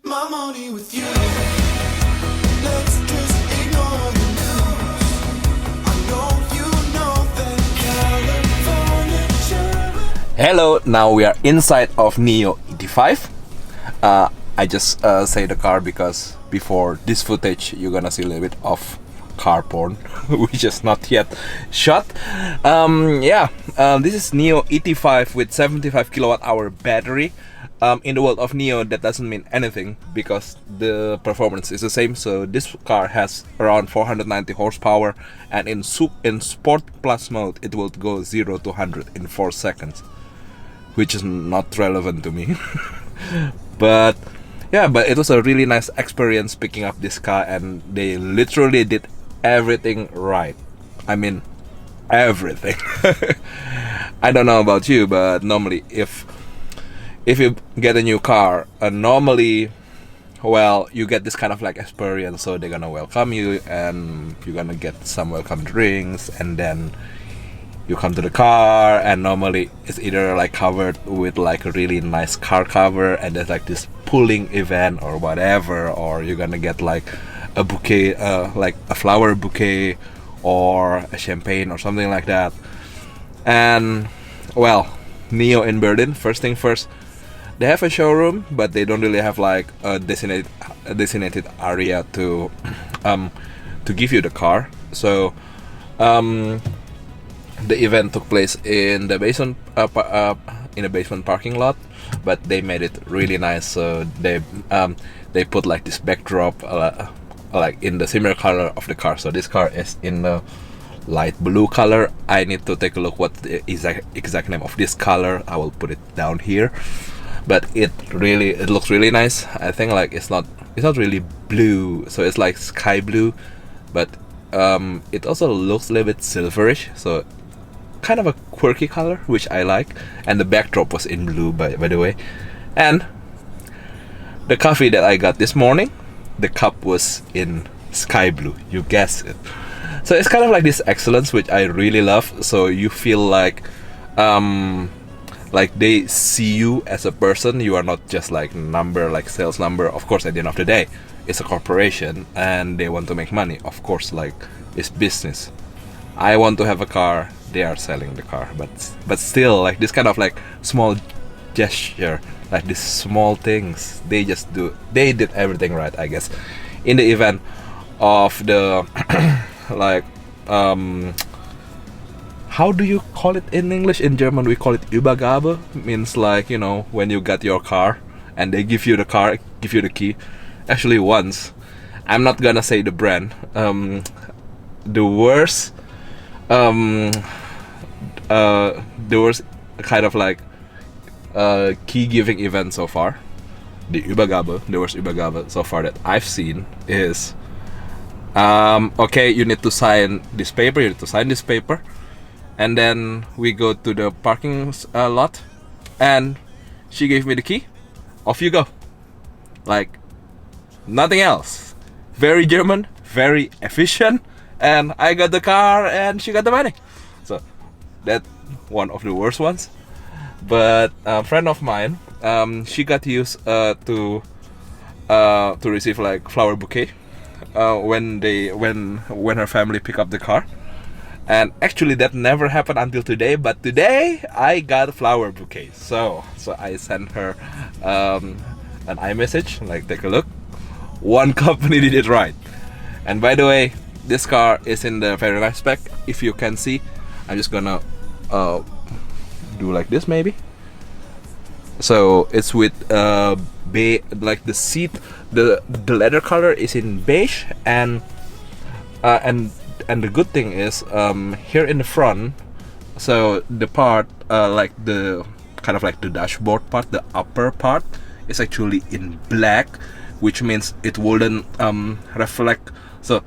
my money with you. Let's just ignore the news. I know you know that California. Hello, now we are inside of Nio ET5. I just say the car because before this footage you're gonna see a little bit of car porn, which is not yet shot. This is Nio ET5 with 75 kilowatt hour battery. In the world of Nio, that doesn't mean anything because the performance is the same. So this car has around 490 horsepower, and in Sport Plus mode it will go 0 to 100 in 4 seconds, which is not relevant to me. but it was a really nice experience picking up this car, and they literally did everything right. I mean, everything. I don't know about you, but normally if you get a new car, normally, well, you get this kind of like experience. So they're gonna welcome you, and you're gonna get some welcome drinks, and then you come to the car, and normally it's either like covered with like a really nice car cover, and there's like this pulling event or whatever, or you're gonna get like a bouquet, like a flower bouquet or a champagne or something like that. And well, Nio in Berlin, first thing first, they have a showroom, but they don't really have like a designated area to give you the car. So the event took place in the basement parking lot, but they made it really nice. So they put like this backdrop like in the similar color of the car. So this car is in the light blue color. I need to take a look what the exact name of this color. I will put it down here. But it looks really nice. I think like it's not really blue, so it's like sky blue, but it also looks a little bit silverish, so kind of a quirky color, which I like. And the backdrop was in blue, by the way. And the coffee that I got this morning, the cup was in sky blue. You guessed it. So it's kind of like this excellence, which I really love. So you feel like they see you as a person. You are not just like number, like sales number. Of course, at the end of the day, it's a corporation and they want to make money. Of course, like it's business. I want to have a car. They are selling the car, but still, like this kind of like small gesture, like these small things, they did everything right, I guess. In the event of the like how do you call it in English? In German we call it Übergabe. Means like, you know, when you got your car and they give you the car, give you the key. Actually once, I'm not gonna say the brand, the worst kind of like key giving event so far, the worst Übergabe so far that I've seen is okay, you need to sign this paper, and then we go to the parking lot, and she gave me the key. Off you go. Like nothing else. Very German, very efficient, and I got the car and she got the money. So that one of the worst ones. But a friend of mine, she got used to receive like flower bouquet when her family pick up the car. And actually that never happened until today, but today I got a flower bouquet. So I sent her an iMessage, like, take a look. One company did it right. And by the way, this car is in the very nice spec. If you can see, I'm just gonna do like this maybe. So it's with like the seat, the leather color is in beige, and the good thing is here in the front, so the part like the kind of like the dashboard part, the upper part is actually in black, which means it wouldn't reflect, so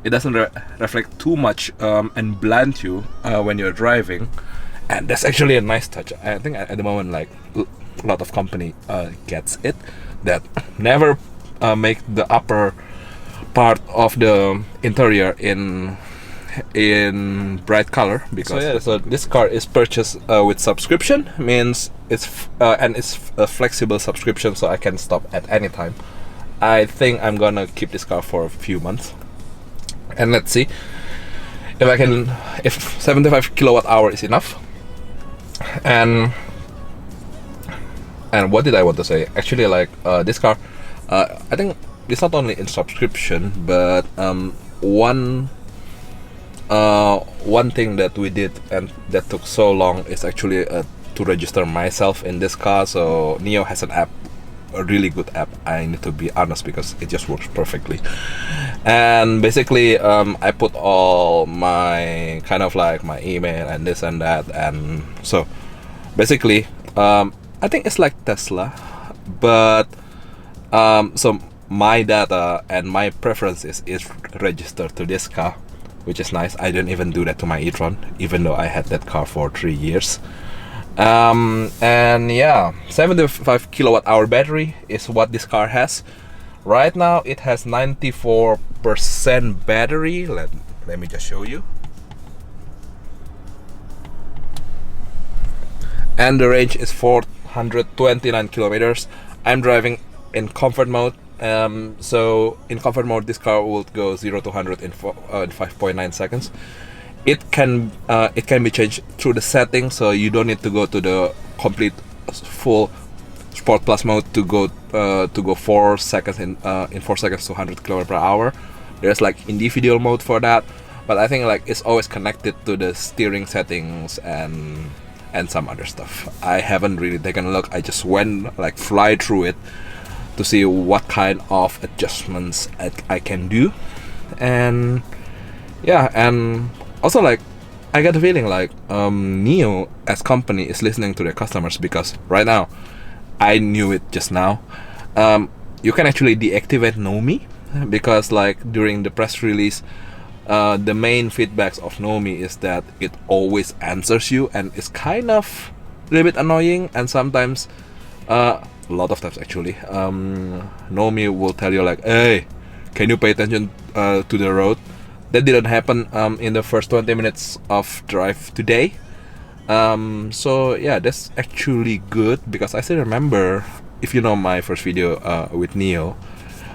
it doesn't reflect too much and blind you when you're driving. And that's actually a nice touch. I think at the moment, like a lot of company gets it, that never make the upper part of the interior in in bright color because so this car is purchased with subscription, means it's a flexible subscription, so I can stop at any time. I think I'm gonna keep this car for a few months, and let's see if 75 kilowatt hour is enough. And what did I want to say? Actually, like this car, I think it's not only in subscription, but one thing that we did and that took so long is actually to register myself in this car. So Nio has an app, a really good app, I need to be honest, because it just works perfectly. And basically I put all my kind of like my email and this and that, and so basically I think it's like Tesla, but so my data and my preferences is registered to this car, which is nice. I didn't even do that to my e-tron, even though I had that car for 3 years. And yeah, 75 kilowatt hour battery is what this car has. Right now it has 94% battery. Let me just show you. And the range is 429 kilometers. I'm driving in comfort mode. So in comfort mode, this car will go 0 to 100 in 5.9 seconds. It can be changed through the settings, so you don't need to go to the complete full Sport Plus mode to go 4 seconds in 4 seconds to 100 km per hour. There's like individual mode for that, but I think like it's always connected to the steering settings and some other stuff. I haven't really taken a look. I just went like fly through it to see what kind of adjustments I can do. And yeah, and also like I get the feeling like Nio as company is listening to their customers, because right now, I knew it just now, you can actually deactivate Nomi, because like during the press release, the main feedbacks of Nomi is that it always answers you, and it's kind of a little bit annoying, and sometimes a lot of times actually Nomi will tell you like, hey, can you pay attention to the road. That didn't happen in the first 20 minutes of drive today. So yeah, that's actually good, because I still remember, if you know my first video with Nio,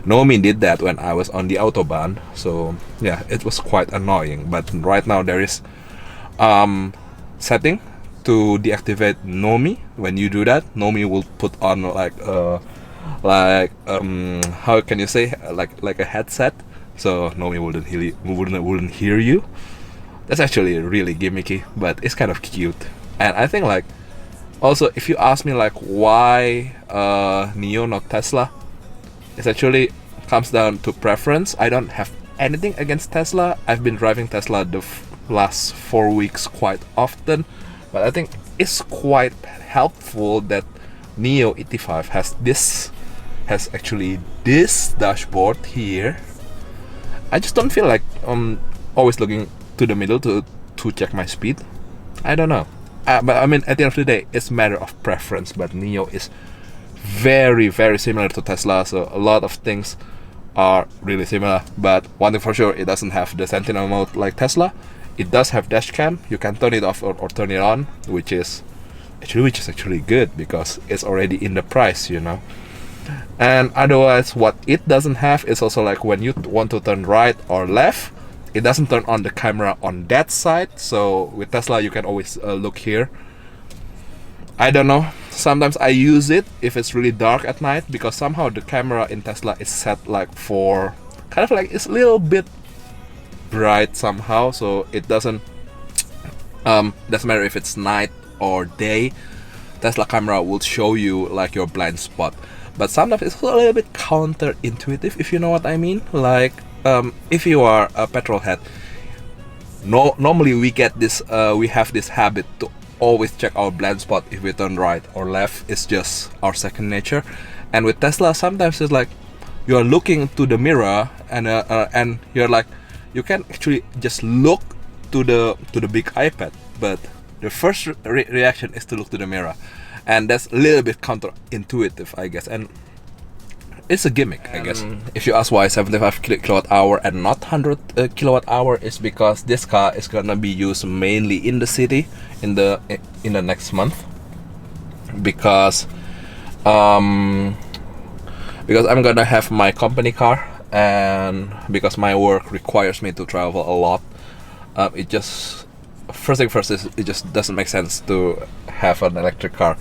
Nomi did that when I was on the autobahn. So yeah, it was quite annoying. But right now there is setting to deactivate Nomi. When you do that, Nomi will put on like how can you say, like a headset, so Nomi wouldn't hear you. That's actually really gimmicky, but it's kind of cute. And I think like also, if you ask me like why Nio not Tesla, it actually comes down to preference. I don't have anything against Tesla. I've been driving Tesla the last 4 weeks quite often, but I think it's quite helpful that Nio ET5 has actually this dashboard here. I just don't feel like always looking to the middle to check my speed. I don't know, but I mean, at the end of the day, it's a matter of preference. But Nio is very, very similar to Tesla, so a lot of things are really similar. But one thing for sure, it doesn't have the Sentinel mode like Tesla. It does have dash cam. You can turn it off or turn it on, which is actually good, because it's already in the price, you know. And otherwise, what it doesn't have is also like when you want to turn right or left, it doesn't turn on the camera on that side. So with Tesla, you can always look here. I don't know, sometimes I use it if it's really dark at night, because somehow the camera in Tesla is set like for kind of like, it's a little bit bright somehow, so it doesn't matter if it's night or day. Tesla camera will show you like your blind spot. But sometimes it's a little bit counterintuitive, if you know what I mean. Like if you are a petrol head, normally we get this we have this habit to always check our blind spot if we turn right or left. It's just our second nature. And with Tesla, sometimes it's like you're looking to the mirror, and you're like, you can actually just look to the big iPad, but the first reaction is to look to the mirror. And that's a little bit counterintuitive, I guess. And it's a gimmick, I guess. If you ask why 75 kilowatt hour and not 100 kilowatt hour, is because this car is gonna be used mainly in the city in the next month, because I'm gonna have my company car, and because my work requires me to travel a lot, it just, first thing first is it just doesn't make sense to have an electric car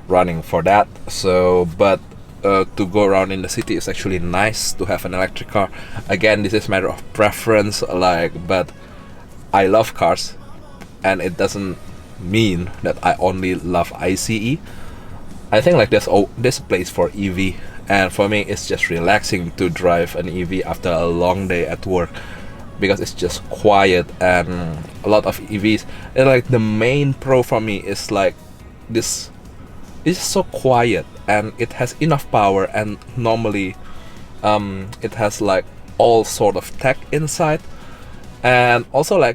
running for that. So but to go around in the city, it's actually nice to have an electric car. Again, this is a matter of preference, but I love cars, and it doesn't mean that I only love ICE. I think there's a place for EV, and for me it's just relaxing to drive an EV after a long day at work, because it's just quiet. And a lot of EVs, and the main pro for me is this is so quiet, and it has enough power, and normally it has all sort of tech inside, and also a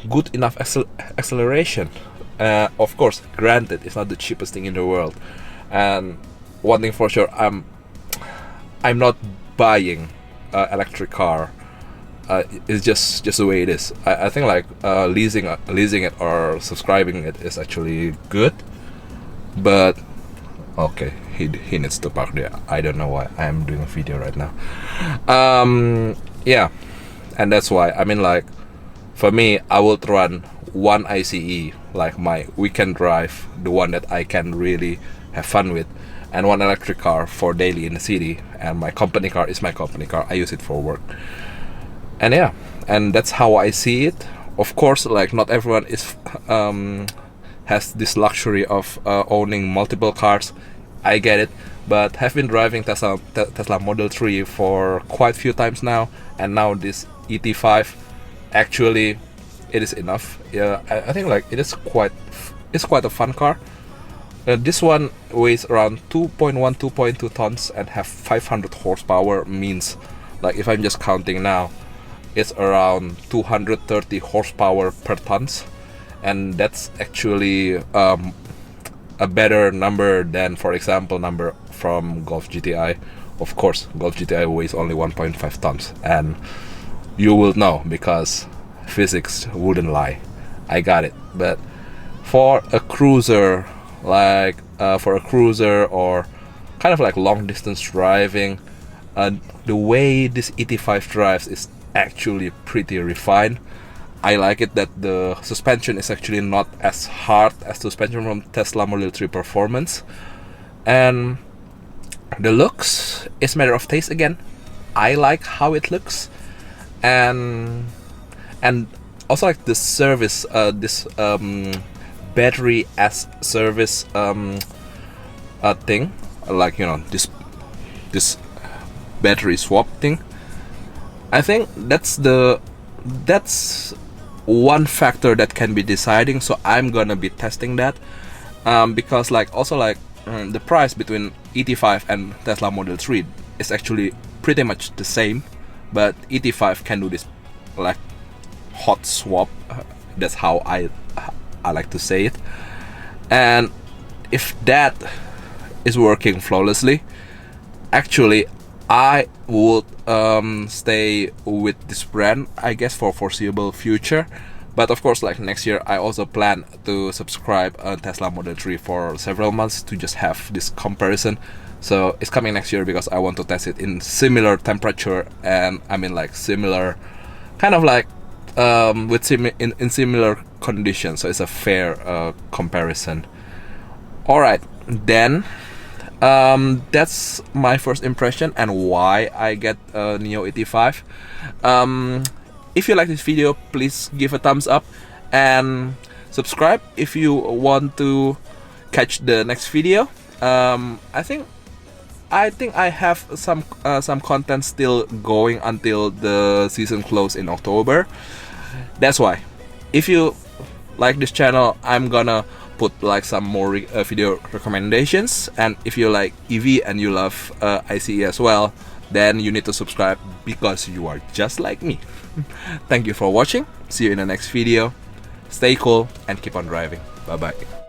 good enough acceleration. Of course, granted, it's not the cheapest thing in the world, and one thing for sure, I'm not buying electric car. It's just the way it is. I think leasing it or subscribing it is actually good, but okay, he needs to park there. I don't know why I'm doing a video right now. Yeah, and that's why for me, I would run one ICE, my weekend drive, the one that I can really have fun with, and one electric car for daily in the city. And my company car is my company car. I use it for work. And yeah, and that's how I see it. Of course, not everyone has this luxury of owning multiple cars. I get it, but have been driving Tesla Model 3 for quite a few times now, and now this ET5, actually, it is enough. Yeah, I think it's quite a fun car. This one weighs around 2.2 tons and have 500 horsepower. Means if I'm just counting now, it's around 230 horsepower per tons, and that's actually a better number than, for example, number from Golf GTI. Of course, Golf GTI weighs only 1.5 tons, and you will know because physics wouldn't lie. I got it. But for a cruiser, or kind of long distance driving, the way this ET5 drives is actually pretty refined. I like it that the suspension is actually not as hard as suspension from Tesla Model 3 Performance, and the looks is a matter of taste again. I like how it looks, and also the service, this battery as service thing, this battery swap thing. I think that's one factor that can be deciding. So I'm gonna be testing that, because the price between ET5 and Tesla Model 3 is actually pretty much the same, but ET5 can do this hot swap. That's how I like to say it. And if that is working flawlessly, actually I would stay with this brand, I guess, for foreseeable future. But of course, next year, I also plan to subscribe a Tesla Model 3 for several months to just have this comparison. So it's coming next year because I want to test it in similar temperature, and similar, kind of in similar conditions. So it's a fair comparison. All right, then. That's my first impression and why I get Nio ET5. If you like this video, please give a thumbs up and subscribe if you want to catch the next video. I think I have some content still going until the season close in October. That's why, if you like this channel, I'm gonna put some more video recommendations. And if you like EV and you love ICE as well, then you need to subscribe because you are just like me. Thank you for watching. See you in the next video. Stay cool and keep on driving. Bye bye.